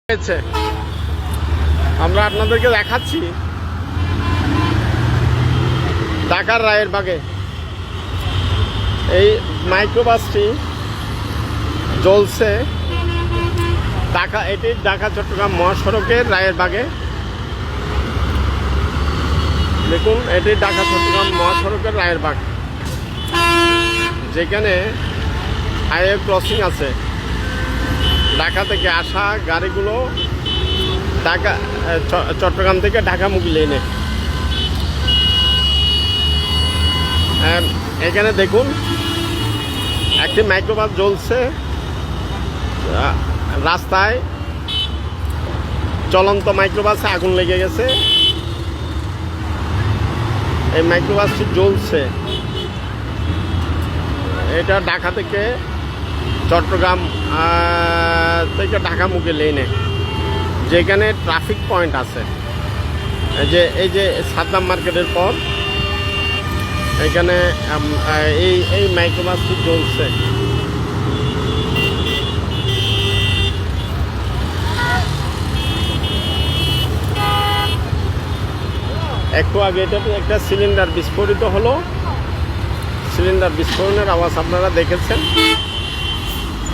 হয়েছে আমরা আপনাদেরকে দেখাচ্ছি ঢাকার রায়েরবাগে এই মাইক্রোবাসটি জ্বলছে। এটি ঢাকা চট্টগ্রাম মহাসড়কের রায়েরবাগে। দেখুন, এটি ঢাকা চট্টগ্রাম মহাসড়কের রায়েরবাগ, যেখানে হাইওয়ে ক্রসিং আছে। ঢাকা থেকে আসা গাড়িগুলো চট্টগ্রাম থেকে ঢাকামুখী লেনে। এখানে দেখুন একটি মাইক্রোবাস জ্বলছে রাস্তায়। চলন্ত মাইক্রোবাসে আগুন লেগে গেছে। এই মাইক্রোবাসটি জ্বলছে। এটা ঢাকা থেকে চট্টগ্রাম থেকে ঢাকামুখী লেনে, যেখানে ট্রাফিক পয়েন্ট আছে। এই যে সাদ্দাম মার্কেটের পর এখানে এই মাইক্রোবাসটি চলছে। একটু আগে এটাতে একটা সিলিন্ডার বিস্ফোরিত হলো। সিলিন্ডার বিস্ফোরণের আওয়াজ আপনারা দেখেছেন।